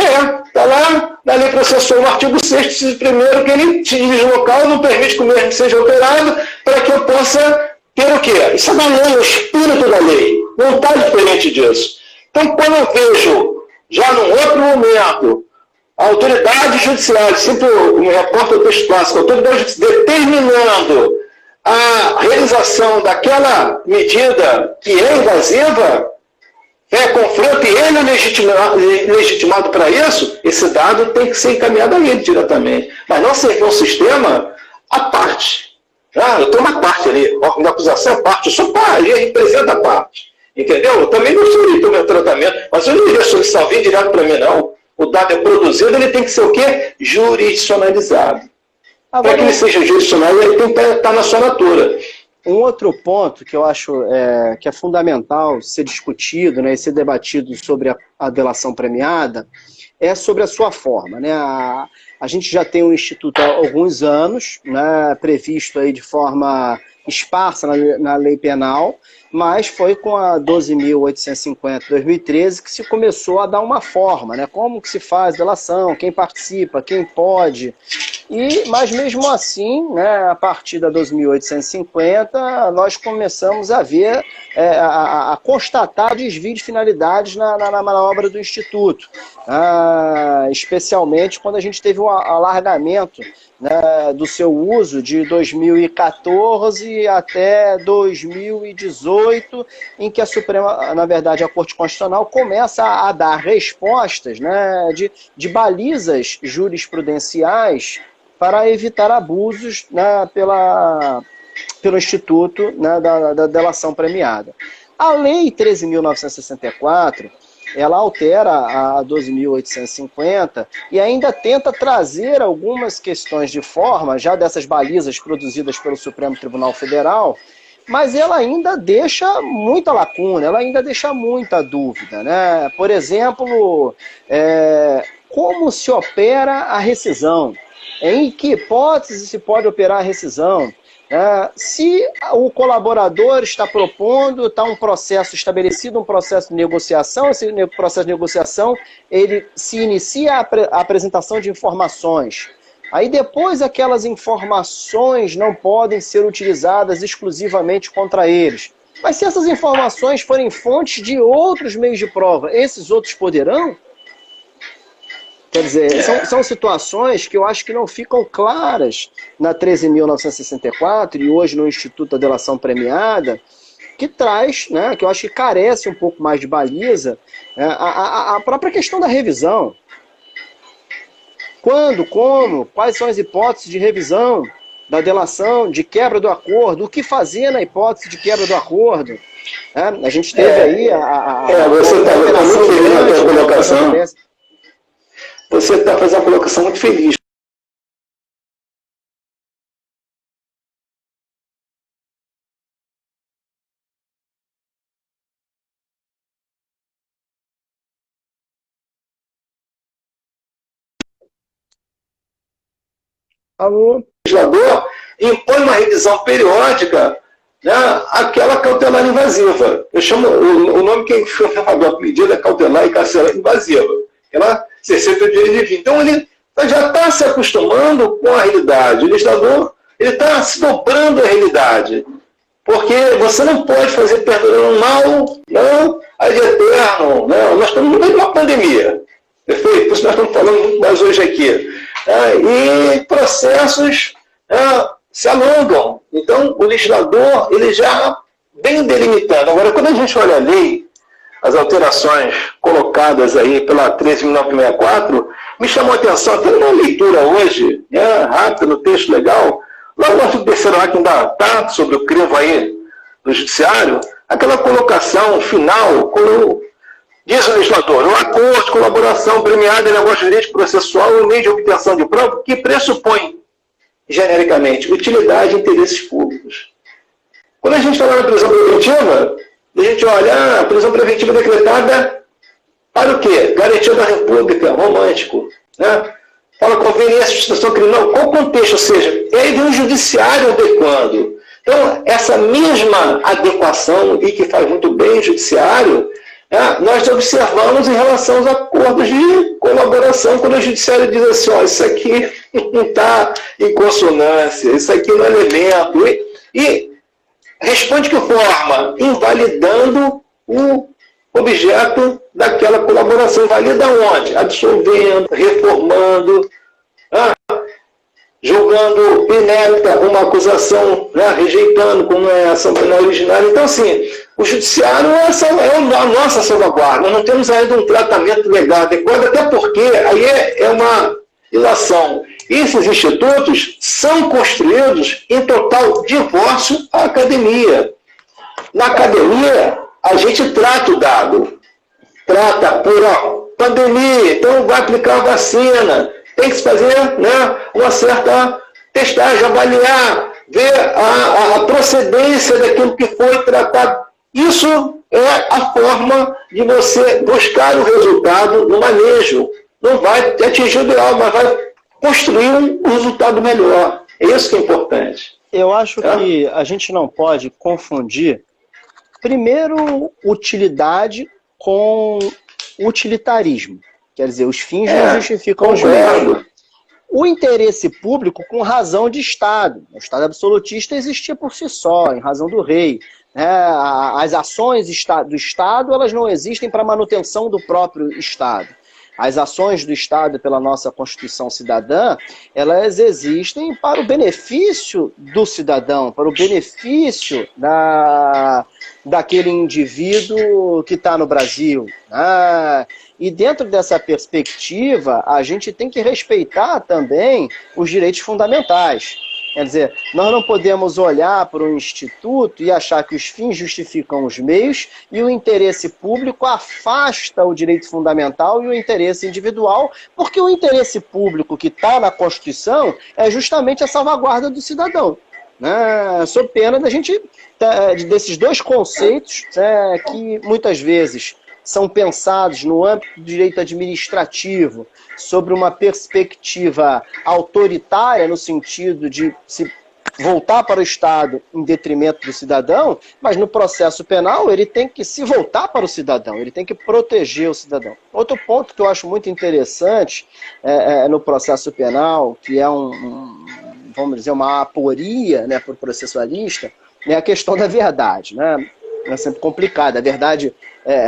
Está lá na lei processual, no artigo 6º, inciso 1º, que ele dirige o local, não permite que o mesmo seja alterado, para que eu possa ter o quê? Isso é da lei, o espírito da lei. Não está diferente disso. Então, quando eu vejo, já num outro momento, a autoridade judiciária, sempre me reporta o texto clássico, a autoridade judiciária determinando a realização daquela medida que é invasiva, confronto e ele é legitimado para isso, esse dado tem que ser encaminhado a ele diretamente. Mas não ser um sistema à parte. Eu tenho uma parte ali, órgão de acusação é parte, eu sou parte, ele representa a parte. Entendeu? Eu também não solicito o meu tratamento, mas eu não iria solicitar alguém direto para mim, não. O dado é produzido, ele tem que ser o quê? Jurisdicionalizado. Para que ele seja jurisdicionado, ele tem que estar na sua natura. Um outro ponto que eu acho que é fundamental ser discutido, né, e ser debatido sobre a delação premiada é sobre a sua forma, né? A gente já tem um instituto há alguns anos, né, previsto aí de forma esparsa na lei penal, mas foi com a 12.850 de 2013 que se começou a dar uma forma, né? Como que se faz delação, quem participa, quem pode. Mas mesmo assim, né, a partir da 12.850, nós começamos a ver, a constatar desvio de finalidades na manobra do Instituto, especialmente quando a gente teve um alargamento, né, do seu uso de 2014 até 2018, em que a Suprema, na verdade, a Corte Constitucional começa a dar respostas, né, de balizas jurisprudenciais para evitar abusos, né, pelo Instituto, né, da delação premiada. A Lei 13.964, ela altera a 12.850 e ainda tenta trazer algumas questões de forma, já dessas balizas produzidas pelo Supremo Tribunal Federal, mas ela ainda deixa muita lacuna, ela ainda deixa muita dúvida, né? Por exemplo, como se opera a rescisão? Em que hipótese se pode operar a rescisão? Se o colaborador está propondo, está um processo estabelecido, um processo de negociação, esse processo de negociação, ele se inicia a apresentação de informações. Aí depois aquelas informações não podem ser utilizadas exclusivamente contra eles. Mas se essas informações forem fontes de outros meios de prova, esses outros poderão? Quer dizer, são situações que eu acho que não ficam claras na 13.964 e hoje no Instituto da Delação Premiada, que traz, né, que eu acho que carece um pouco mais de baliza, a própria questão da revisão. Quando, como, quais são as hipóteses de revisão da delação, de quebra do acordo, o que fazer na hipótese de quebra do acordo. A gente teve aí você está muito feliz na tua colocação. Você está fazendo uma colocação muito feliz. O legislador impõe uma revisão periódica, né, aquela cautelar invasiva. Eu chamo o nome que foi a medida cautelar e carcerária invasiva. Ela cerceia o direito de vida. Então ele já está se acostumando com a realidade. O legislador está se dobrando a realidade. Porque você não pode fazer perdurando mal, não, ad eterno. Não. Nós estamos no meio de uma pandemia. Perfeito? Por isso nós estamos falando muito mais hoje aqui. E processos se alongam. Então, o legislador ele já vem delimitando. Agora, quando a gente olha a lei, as alterações colocadas aí pela 13.964, me chamou a atenção, até numa leitura hoje, rápida, no texto legal, lá no artigo 3º, que ainda está sobre o crivo aí do judiciário, aquela colocação final, como diz o legislador, um acordo de colaboração premiada em negócio jurídico processual no meio de obtenção de prova que pressupõe, genericamente, utilidade e interesses públicos. Quando a gente fala na prisão preventiva, a gente olha a prisão preventiva decretada para o quê? Garantia da República, romântico. Né? Fala conveniência de situação criminal. Qual o contexto? Ou seja, é de um judiciário adequando. Então, essa mesma adequação, e que faz muito bem o judiciário, nós observamos em relação aos acordos de colaboração, quando o judiciário diz assim, ó, isso aqui não está em consonância, isso aqui não é elemento. E responde que forma? Invalidando o objeto daquela colaboração. Invalida onde? Absolvendo, reformando, julgando inepta uma acusação, rejeitando como é a ação penal originária. Então, assim, o judiciário é a nossa salvaguarda. Nós não temos ainda um tratamento legal adequado, até porque aí é uma ilação. Esses institutos são construídos em total divórcio à academia. Na academia, a gente trata o dado. Trata por pandemia, então vai aplicar a vacina. Tem que se fazer, né, uma certa testagem, avaliar, ver a procedência daquilo que foi tratado. Isso é a forma de você buscar o resultado no manejo. Não vai atingir o ideal, mas vai construir um resultado melhor. É isso que é importante. Eu acho que a gente não pode confundir, primeiro, utilidade com utilitarismo. Quer dizer, os fins não justificam os meios. O interesse público com razão de Estado. O Estado absolutista existia por si só, em razão do rei. As ações do Estado, elas não existem para manutenção do próprio Estado. As ações do Estado pela nossa Constituição Cidadã, elas existem para o benefício do cidadão, para o benefício daquele indivíduo que está no Brasil. E dentro dessa perspectiva, a gente tem que respeitar também os direitos fundamentais. Quer dizer, nós não podemos olhar para o Instituto e achar que os fins justificam os meios e o interesse público afasta o direito fundamental e o interesse individual, porque o interesse público que está na Constituição é justamente a salvaguarda do cidadão. Sob pena desses dois conceitos que muitas vezes são pensados no âmbito do direito administrativo sobre uma perspectiva autoritária, no sentido de se voltar para o Estado em detrimento do cidadão, mas no processo penal ele tem que se voltar para o cidadão, ele tem que proteger o cidadão. Outro ponto que eu acho muito interessante no processo penal, que é vamos dizer, uma aporia, né, para o processualista, é a questão da verdade, né? É sempre complicado, a verdade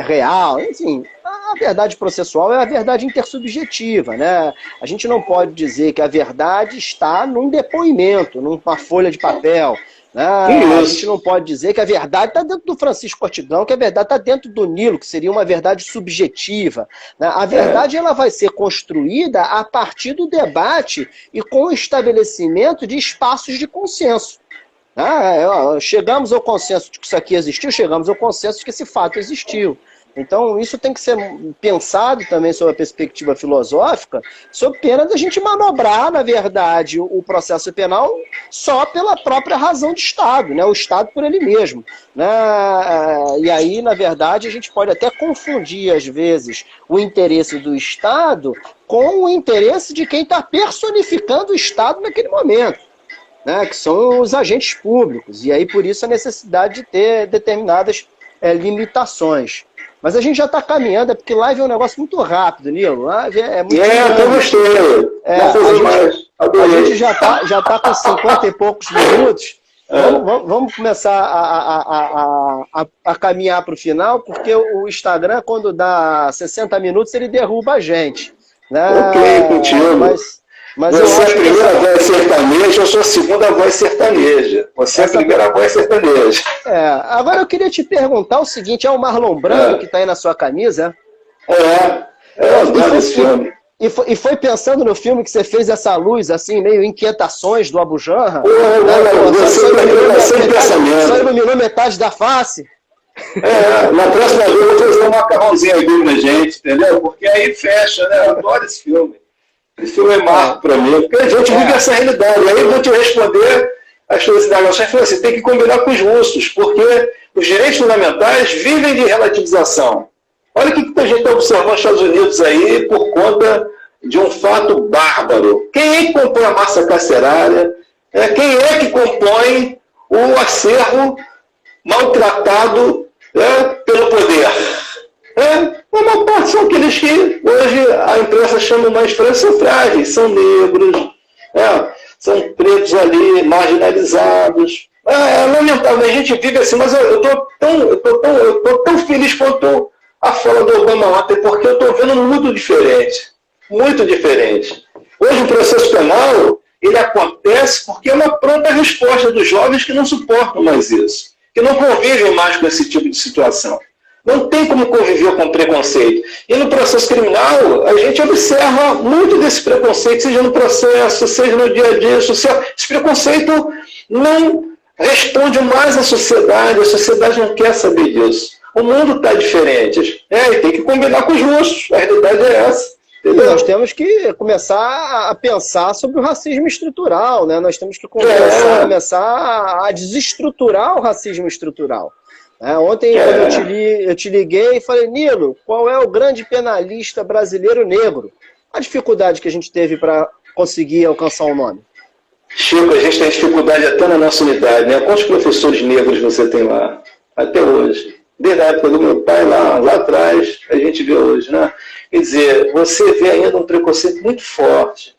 real, enfim, a verdade processual é a verdade intersubjetiva, né? A gente não pode dizer que a verdade está num depoimento, numa folha de papel, né? A gente não pode dizer que a verdade está dentro do Francisco Ortigão, que a verdade está dentro do Nilo, que seria uma verdade subjetiva, né? A verdade ela vai ser construída a partir do debate e com o estabelecimento de espaços de consenso. Chegamos ao consenso de que isso aqui existiu, chegamos ao consenso de que esse fato existiu. Então, isso tem que ser pensado também sob a perspectiva filosófica, sob pena da gente manobrar, na verdade, o processo penal só pela própria razão de Estado, né? O Estado por ele mesmo. Né? E aí, na verdade, a gente pode até confundir, às vezes, o interesse do Estado com o interesse de quem está personificando o Estado naquele momento. Né, que são os agentes públicos, e aí por isso a necessidade de ter determinadas limitações. Mas a gente já está caminhando, porque live é um negócio muito rápido, Nilo. Live é muito eu gostei. A gente já tá com 50 e poucos minutos. Vamos começar a caminhar para o final, porque o Instagram, quando dá 60 minutos, ele derruba a gente. Né? Ok, contigo. Mas você é a primeira voz sertaneja, eu sou a segunda voz sertaneja. Você é a primeira voz sertaneja. Agora eu queria te perguntar o seguinte, é o Marlon Brando que está aí na sua camisa? Esse filme. E foi pensando no filme que você fez essa luz, assim, meio Inquietações do Abu Janra? Só iluminou metade da face? Na próxima vez eu vou fazer um macarrãozinho aí na gente, entendeu? Porque aí fecha, né? Eu adoro esse filme. Esse filme é marco para mim, porque a gente vive essa realidade. Aí eu vou te responder as suas indagações. Você tem que combinar com os russos, porque os direitos fundamentais vivem de relativização. Olha o que a gente está observando nos Estados Unidos aí por conta de um fato bárbaro. Quem é que compõe a massa carcerária? Quem é que compõe o acervo maltratado pelo poder? Uma parte são aqueles que hoje a imprensa chama mais são frágeis, são negros, são pretos ali, marginalizados. É lamentável, a gente vive assim, mas eu tô tão feliz quanto a fala do Obama ontem, porque eu estou vendo muito diferente. Muito diferente. Hoje o processo penal, ele acontece porque é uma pronta resposta dos jovens que não suportam mais isso, que não convivem mais com esse tipo de situação. Não tem como conviver com preconceito. E no processo criminal, a gente observa muito desse preconceito, seja no processo, seja no dia a dia social. Esse preconceito não responde mais à sociedade, a sociedade não quer saber disso. O mundo está diferente. E tem que combinar com os russos, a realidade é essa. E nós temos que começar a pensar sobre o racismo estrutural, né? Nós temos que começar a desestruturar o racismo estrutural. Ontem, quando eu te liguei, falei, Nilo, qual é o grande penalista brasileiro negro? A dificuldade que a gente teve para conseguir alcançar o nome. Chico, a gente tem dificuldade até na nossa unidade, né? Quantos professores negros você tem lá? Até hoje. Desde a época do meu pai, lá atrás, a gente vê hoje, né? Quer dizer, você vê ainda um preconceito muito forte,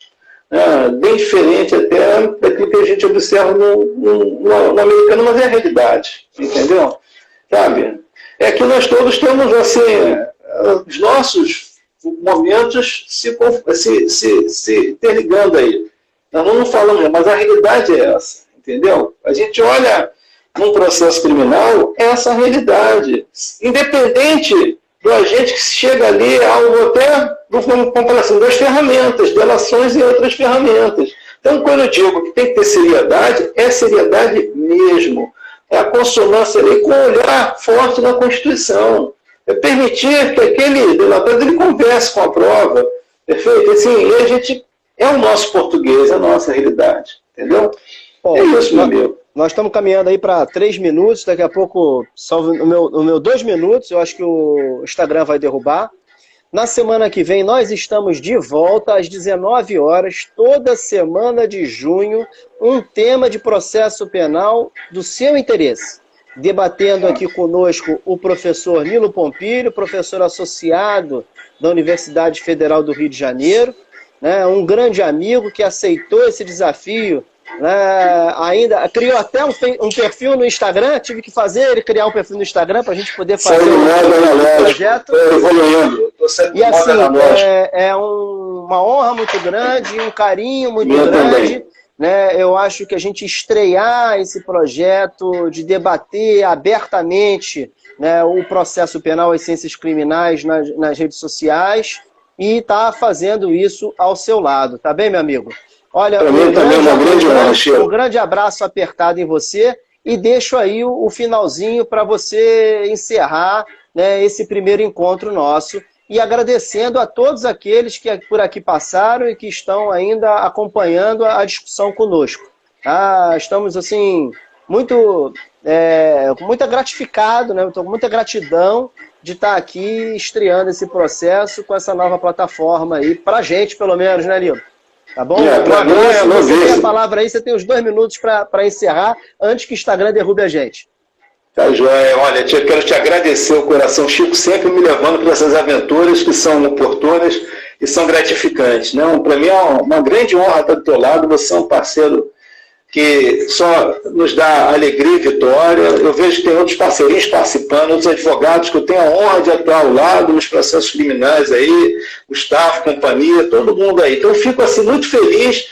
né? Bem diferente até daquilo que a gente observa no americano, mas é a realidade, entendeu? Sabe? É que nós todos temos, assim, os nossos momentos se interligando aí. Nós não falamos, mas a realidade é essa, entendeu? A gente olha num processo criminal, é essa realidade. Independente do agente que chega ali, algo até, vamos comparar assim, das ferramentas, delações e outras ferramentas. Então, quando eu digo que tem que ter seriedade, é seriedade mesmo. É a consonância ali com um olhar forte na Constituição. É permitir que aquele delator ele converse com a prova. Perfeito? Assim, e a gente é o nosso português, é a nossa realidade. Entendeu? Bom, é isso, meu amigo. Nós estamos caminhando aí para 3 minutos, daqui a pouco, salvo o meu 2 minutos, eu acho que o Instagram vai derrubar. Na semana que vem, nós estamos de volta às 19 horas, toda semana de junho, um tema de processo penal do seu interesse. Debatendo aqui conosco o professor Nilo Pompilho, professor associado da Universidade Federal do Rio de Janeiro, né, um grande amigo que aceitou esse desafio. Ainda criou até um perfil no Instagram, tive que fazer ele criar um perfil no Instagram para a gente poder fazer um projeto. E assim, uma honra muito grande, um carinho muito grande. Né? Eu acho que a gente estrear esse projeto de debater abertamente, né, o processo penal e ciências criminais nas redes sociais e tá fazendo isso ao seu lado, tá bem, meu amigo? Olha, um grande abraço apertado em você e deixo aí o finalzinho para você encerrar, né, esse primeiro encontro nosso e agradecendo a todos aqueles que por aqui passaram e que estão ainda acompanhando a discussão conosco. Estamos, assim, muito gratificados, né, com muita gratidão de estar aqui estreando esse processo com essa nova plataforma aí, para a gente, pelo menos, né, Lilo? Tá bom? Você tem a palavra aí, você tem os 2 minutos para encerrar, antes que o Instagram derrube a gente. Tá, joia. Olha, eu quero te agradecer o coração, Chico, sempre me levando para essas aventuras que são oportunas e são gratificantes. Né? Para mim é uma grande honra estar do teu lado, você é um parceiro que só nos dá alegria e vitória. Eu vejo que tem outros parceirinhos participando, outros advogados que eu tenho a honra de atuar ao lado nos processos criminais aí, Gustavo, companhia, todo mundo aí. Então eu fico assim, muito feliz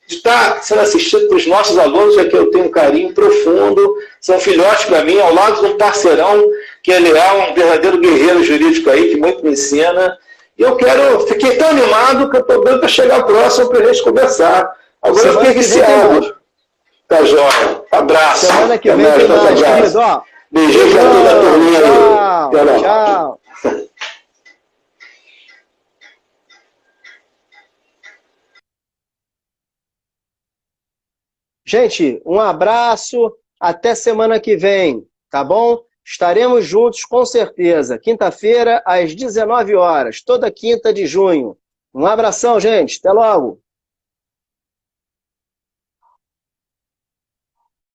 de estar sendo assistido pelos nossos alunos, já que eu tenho um carinho profundo, são filhotes para mim, ao lado de um parceirão, que ele é um verdadeiro guerreiro jurídico aí, que muito me ensina. E fiquei tão animado que eu estou dando para chegar próximo para a gente conversar. Agora eu fiquei viciado. Tá jóia. Abraço. Semana que vem tem mais, querido. Beijinho para toda a turminha. Tchau. Gente, um abraço. Até semana que vem, tá bom? Estaremos juntos com certeza. Quinta-feira, às 19 horas. Toda quinta de junho. Um abração, gente. Até logo.